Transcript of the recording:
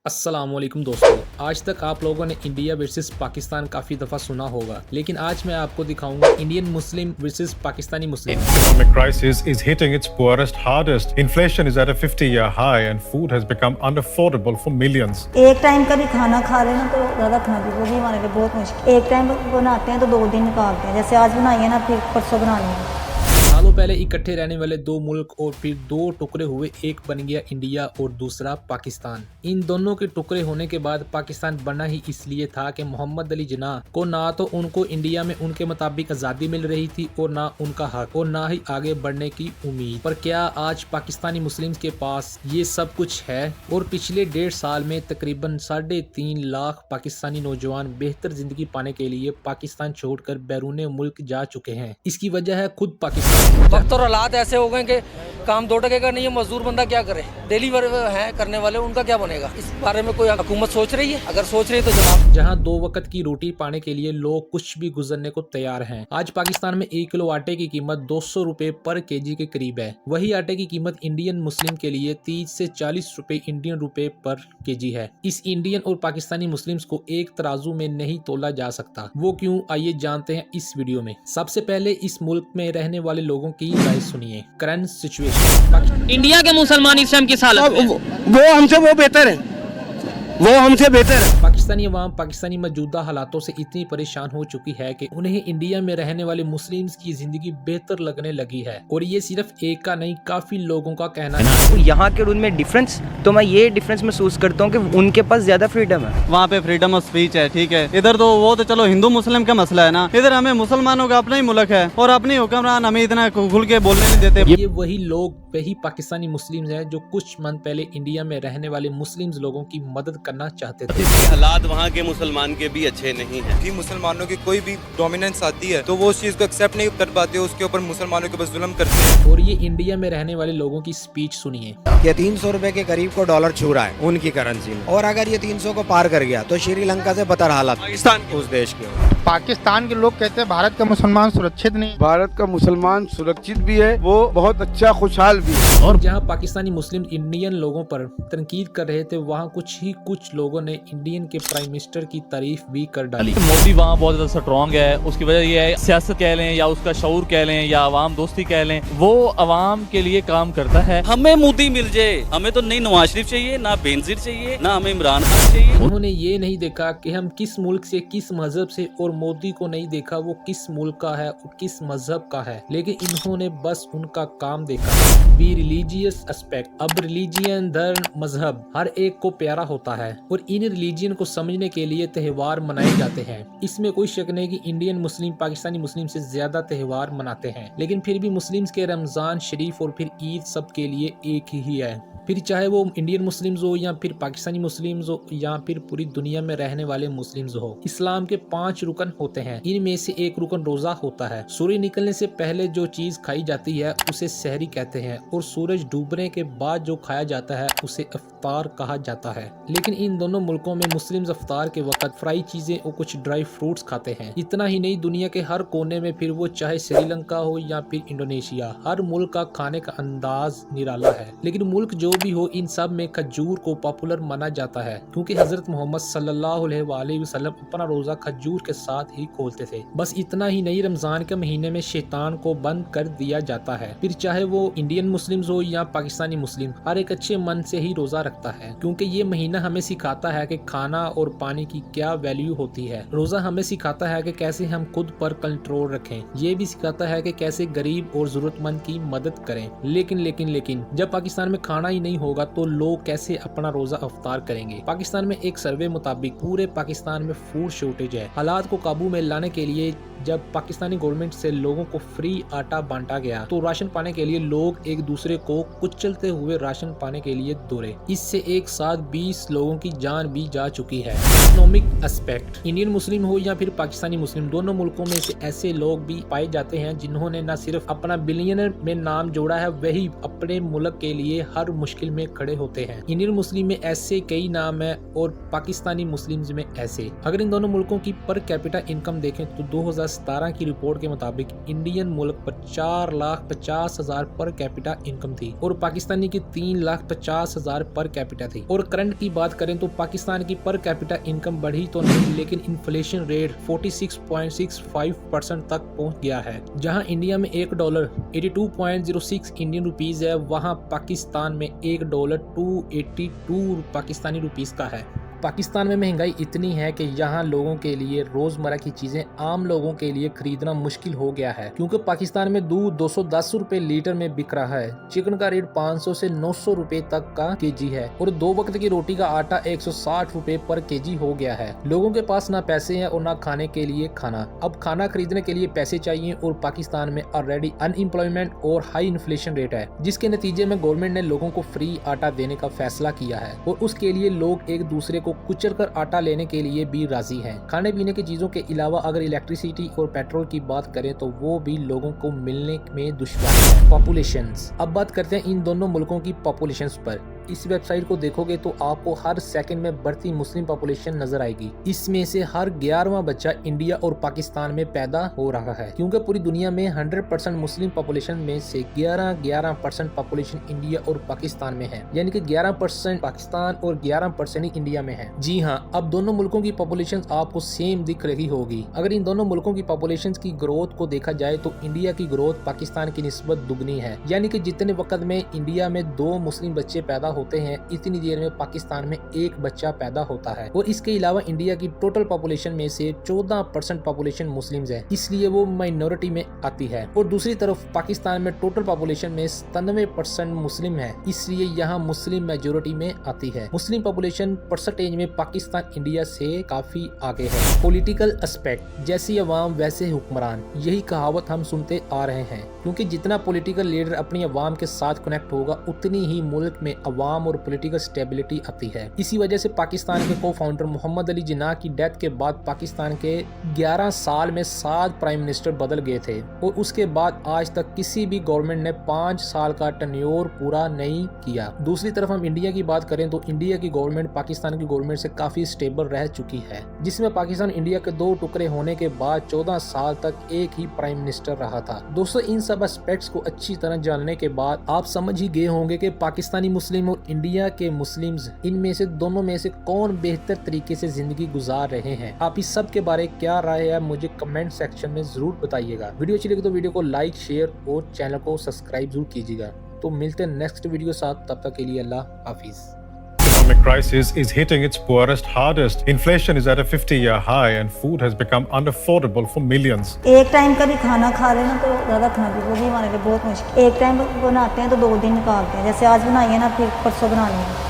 अस्सलामुअलैकुम दोस्तों, आज तक आप लोगों ने इंडिया वर्सेस पाकिस्तान काफ़ी दफ़ा सुना होगा, लेकिन आज मैं आपको दिखाऊंगा Indian Muslim versus Pakistani Muslim. Economic crisis is hitting its poorest hardest. Inflation is at a 50-year high and food has become unaffordable for millions. एक टाइम का भी खाना खा रहे ना तो रखना भी वो भी हमारे लिए बहुत मुश्किल। एक टाइम बनाते हैं तो 2 दिन निकालते हैं, जैसे आज बनाई है ना फिर परसों बनानी है। सालों पहले इकट्ठे रहने वाले दो मुल्क और फिर दो टुकड़े हुए, एक बन गया इंडिया और दूसरा पाकिस्तान। इन दोनों के टुकड़े होने के बाद पाकिस्तान बना ही इसलिए था कि मोहम्मद अली जिन्नाह को ना तो उनको इंडिया में उनके मुताबिक आज़ादी मिल रही थी और ना उनका हक और ना ही आगे बढ़ने की उम्मीद। पर क्या आज पाकिस्तानी मुस्लिम्स के पास ये सब कुछ है? और पिछले 1.5 साल में तकरीबन 3.5 लाख पाकिस्तानी नौजवान बेहतर जिंदगी पाने के लिए पाकिस्तान छोड़कर बैरून मुल्क जा चुके हैं। इसकी वजह है खुद पाकिस्तान। वक्त और हालात ऐसे हो गए कि काम 2 टके का नहीं है, मजदूर बंदा क्या करे, डेली है करने वाले, उनका क्या बनेगा? इस बारे में कोई हुकूमत सोच रही है? अगर सोच रही है तो जनाब, जहां 2 वक्त की रोटी पाने के लिए लोग कुछ भी गुजरने को तैयार हैं। आज पाकिस्तान में 1 किलो आटे की कीमत 200 रुपए पर केजी के करीब है। वही आटे की कीमत इंडियन मुस्लिम के लिए 30 से 40 रुपए इंडियन रुपए पर केजी है। इस इंडियन और पाकिस्तानी मुस्लिम्स को एक तराजू में नहीं तोला जा सकता। वो क्यों, आइए जानते हैं इस वीडियो में। सबसे पहले इस मुल्क में रहने वाले लोगों की राय सुनिए। Current situation. इंडिया के मुसलमान इस टाइम किस हालत में? वो हमसे वो बेहतर है, वो हमसे बेहतर है। पाकिस्तानी अवाम पाकिस्तानी मौजूदा हालातों से इतनी परेशान हो चुकी है कि उन्हें इंडिया में रहने वाले मुस्लिम्स की जिंदगी बेहतर लगने लगी है, और ये सिर्फ एक का नहीं, काफी लोगों का कहना है। तो यहाँ के और उनमें डिफरेंस, तो मैं ये डिफरेंस महसूस करता हूँ कि उनके पास ज्यादा फ्रीडम है। वहाँ पे फ्रीडम ऑफ स्पीच है, ठीक है। इधर तो वो तो चलो हिंदू मुस्लिम का मसला है ना, इधर हमें मुसलमानों का अपना ही मुल्क है और अपनी हुक्मरान हमें इतना खुल के बोलने नहीं देते। ये वही लोग, वही पाकिस्तानी मुस्लिम्स हैं जो कुछ मंथ पहले इंडिया में रहने वाले मुस्लिम्स लोगों की मदद करना चाहते थे। हालात वहाँ के मुसलमान के भी अच्छे नहीं हैं। कि मुसलमानों की कोई भी डोमिनेंस आती है तो वो उस चीज को एक्सेप्ट नहीं कर पाते, उसके ऊपर मुसलमानों के बस जुल्म करते हैं। और ये इंडिया में रहने वाले लोगों की स्पीच सुनिए। ये 300 रुपए के करीब को डॉलर छू रहा है उनकी करेंसी में, और अगर ये 300 को पार कर गया तो श्रीलंका से बदतर हालत पाकिस्तान उस देश की। पाकिस्तान के लोग कहते हैं भारत का मुसलमान सुरक्षित नहीं। भारत का मुसलमान सुरक्षित भी है, वो बहुत अच्छा खुशहाल भी है। और जहां पाकिस्तानी मुस्लिम इंडियन लोगों पर तनकीद कर रहे थे, वहां कुछ लोगों ने इंडियन के प्राइम मिनिस्टर की तारीफ भी कर डाली। मोदी वहाँ बहुत ज्यादा स्ट्रॉन्ग है, उसकी वजह ये है, सियासत कह लें या उसका शऊर कह लें या अवाम दोस्ती कह लें, वो अवाम के लिए काम करता है। हमें मोदी मिल जाए, हमें तो नहीं नवाज शरीफ चाहिए, ना बेनजीर चाहिए, ना हमें इमरान खान चाहिए। उन्होंने ये नहीं देखा कि हम किस मुल्क से, किस मजहब से, और मोदी को नहीं देखा वो किस मुल्क का है और किस मजहब का है, लेकिन इन्होंने बस उनका काम देखा। B religious aspect. अब रिलीजियन, धर्म, मजहब हर एक को प्यारा होता है और इन रिलीजियन को समझने के लिए त्यौहार मनाए जाते हैं। इसमें कोई शक नहीं कि इंडियन मुस्लिम पाकिस्तानी मुस्लिम से ज्यादा त्यौहार मनाते हैं, लेकिन फिर भी मुस्लिम्स के रमजान शरीफ और फिर ईद सब के लिए एक ही है। फिर चाहे वो इंडियन मुस्लिम्स हो या फिर पाकिस्तानी मुस्लिम्स हो या फिर पूरी दुनिया में रहने वाले मुस्लिम्स हो। इस्लाम के 5 रुकन होते हैं, इनमें से एक रुकन रोजा होता है। सूर्य निकलने से पहले जो चीज खाई जाती है उसे सहरी कहते हैं, और सूरज डूबने के बाद जो खाया जाता है उसे इफ्तार कहा जाता है। लेकिन इन दोनों मुल्कों में मुस्लिम्स इफ्तार के वक्त फ्राई चीजें और कुछ ड्राई फ्रूट्स खाते हैं। इतना ही नहीं, दुनिया के हर कोने में, फिर वो चाहे श्रीलंका हो या फिर इंडोनेशिया, हर मुल्क का खाने का अंदाज निराला है। लेकिन मुल्क जो भी हो, इन सब में खजूर को पॉपुलर माना जाता है, क्योंकि हजरत मोहम्मद सल्लल्लाहु अलैहि वसल्लम अपना रोजा खजूर के साथ ही खोलते थे। बस इतना ही नहीं, रमजान के महीने में शैतान को बंद कर दिया जाता है। फिर चाहे वो इंडियन मुस्लिम्स हो या पाकिस्तानी मुस्लिम, हर एक अच्छे मन से ही रोजा रखता है, क्योंकि ये महीना हमें सिखाता है कि खाना और पानी की क्या वैल्यू होती है। रोजा हमें सिखाता है कि कैसे हम खुद पर कंट्रोल रखें। ये भी सिखाता है कि कैसे गरीब और जरूरतमंद की मदद करें। लेकिन जब पाकिस्तान में खाना ही नहीं होगा तो लोग कैसे अपना रोजा अफ्तार करेंगे? पाकिस्तान में एक सर्वे मुताबिक पूरे पाकिस्तान में फूड शॉर्टेज है। हालात को काबू में लाने के लिए जब पाकिस्तानी गवर्नमेंट से लोगों को फ्री आटा बांटा गया, तो राशन पाने के लिए लोग एक दूसरे को कुचलते हुए राशन पाने के लिए दौड़े। इससे एक साथ 20 लोगों की जान भी जा चुकी है। Economic aspect. इंडियन मुस्लिम हो या फिर पाकिस्तानी मुस्लिम, दोनों मुल्कों में से ऐसे लोग भी पाए जाते हैं जिन्होंने न सिर्फ अपना बिलियनर में नाम जोड़ा है, वही अपने मुल्क के लिए हर मुश्किल में खड़े होते हैं। इंडियन मुस्लिम में ऐसे कई नाम है और पाकिस्तानी मुस्लिम्स में ऐसे। अगर इन दोनों मुल्कों की पर कैपिटल कैपिटा इनकम देखें तो 2017 की रिपोर्ट के मुताबिक इंडियन मुल्क पर 4,50,000 पर कैपिटा इनकम थी और पाकिस्तानी की 3,50,000 पर कैपिटा थी। और करंट की बात करें तो पाकिस्तान की पर कैपिटा इनकम बढ़ी तो नहीं, लेकिन इन्फ्लेशन रेट 46.65% तक पहुंच गया है। जहां इंडिया में $1 82.06 इंडियन रुपीस है, वहां पाकिस्तान में $1 282 पाकिस्तानी रुपीस का है। पाकिस्तान में महंगाई इतनी है कि यहाँ लोगों के लिए रोजमर्रा की चीजें आम लोगों के लिए खरीदना मुश्किल हो गया है, क्योंकि पाकिस्तान में दूध 210 रुपए लीटर में बिक रहा है। चिकन का रेट 500 से 900 रुपए तक का केजी है और 2 वक्त की रोटी का आटा 160 रुपए पर केजी हो गया है। लोगों के पास ना पैसे हैं और ना खाने के लिए खाना। अब खाना खरीदने के लिए पैसे चाहिए और पाकिस्तान में ऑलरेडी अनएम्प्लॉयमेंट और हाई इन्फ्लेशन रेट है, जिसके नतीजे में गवर्नमेंट ने लोगों को फ्री आटा देने का फैसला किया है और उसके लिए लोग एक दूसरे को कुचल कर आटा लेने के लिए भी राजी हैं। खाने पीने की चीजों के अलावा अगर इलेक्ट्रिसिटी और पेट्रोल की बात करें तो वो भी लोगों को मिलने में दुश्वारी है। पॉपुलेशंस, अब बात करते हैं इन दोनों मुल्कों की पॉपुलेशंस पर। इस वेबसाइट को देखोगे तो आपको हर सेकंड में बढ़ती मुस्लिम पॉपुलेशन नजर आएगी। इसमें से हर 11वां बच्चा इंडिया और पाकिस्तान में पैदा हो रहा है, क्योंकि पूरी दुनिया में 100% मुस्लिम पॉपुलेशन में से 11% पॉपुलेशन इंडिया और पाकिस्तान में है, यानी कि 11% पाकिस्तान और 11% ही इंडिया में है। जी हाँ, अब दोनों मुल्कों की पॉपुलेशन आपको सेम दिख रही होगी। अगर इन दोनों मुल्कों की पॉपुलेशन की ग्रोथ को देखा जाए तो इंडिया की ग्रोथ पाकिस्तान की निस्बत दुगनी है, यानी कि जितने वक्त में इंडिया में 2 मुस्लिम बच्चे पैदा होते हैं, इतनी देर में पाकिस्तान में 1 बच्चा पैदा होता है। और इसके अलावा इंडिया की टोटल पॉपुलेशन में से 14% पॉपुलेशन मुस्लिम्स है, इसलिए वो माइनॉरिटी में आती है। और दूसरी तरफ पाकिस्तान में टोटल पॉपुलेशन में 97% मुस्लिम है, इसलिए यहाँ मुस्लिम मेजोरिटी में आती है। मुस्लिम पॉपुलेशन परसेंटेज में पाकिस्तान इंडिया से काफी आगे है। पॉलिटिकल एस्पेक्ट, जैसी अवाम वैसे हुक्मरान, यही कहावत हम सुनते आ रहे हैं, क्योंकि जितना पॉलिटिकल लीडर अपनी अवाम के साथ कनेक्ट होगा उतनी ही मुल्क में अवाम और पॉलिटिकल स्टेबिलिटी आती है। इसी वजह से पाकिस्तान के को फाउंडर मोहम्मद अली जिन्ना की डेथ के बाद पाकिस्तान के 11 साल में 7 प्राइम मिनिस्टर बदल गए थे और उसके बाद आज तक किसी भी गवर्नमेंट ने 5 साल का टेन्योर पूरा नहीं किया। दूसरी तरफ हम इंडिया की बात करें तो इंडिया की गवर्नमेंट पाकिस्तान की गवर्नमेंट से काफी स्टेबल रह चुकी है, जिसमें पाकिस्तान इंडिया के 2 टुकड़े होने के बाद 14 साल तक एक ही प्राइम मिनिस्टर रहा था। दोस्तों, इन सब एस्पेक्ट्स को अच्छी तरह जानने के बाद आप समझ ही गए होंगे कि पाकिस्तानी मुस्लिम और इंडिया के मुस्लिम्स, इनमें से दोनों में से कौन बेहतर तरीके से जिंदगी गुजार रहे हैं। आप इस सब के बारे क्या राय है मुझे कमेंट सेक्शन में जरूर बताइएगा। वीडियो अच्छी लगे तो वीडियो को लाइक, शेयर और चैनल को सब्सक्राइब जरूर कीजिएगा। तो मिलते हैं नेक्स्ट वीडियो साथ, तब तक के लिए अल्लाह हाफिज। Economic crisis is hitting its poorest hardest. Inflation is at a 50-year high and food has become unaffordable for millions. एक टाइम का भी खाना खा रहे ना तो रखना भी वो भी हमारे लिए बहुत मुश्किल। एक टाइम बनाते हैं तो 2 दिन निकालते हैं, जैसे आज बनाई है ना फिर परसों बनानी है।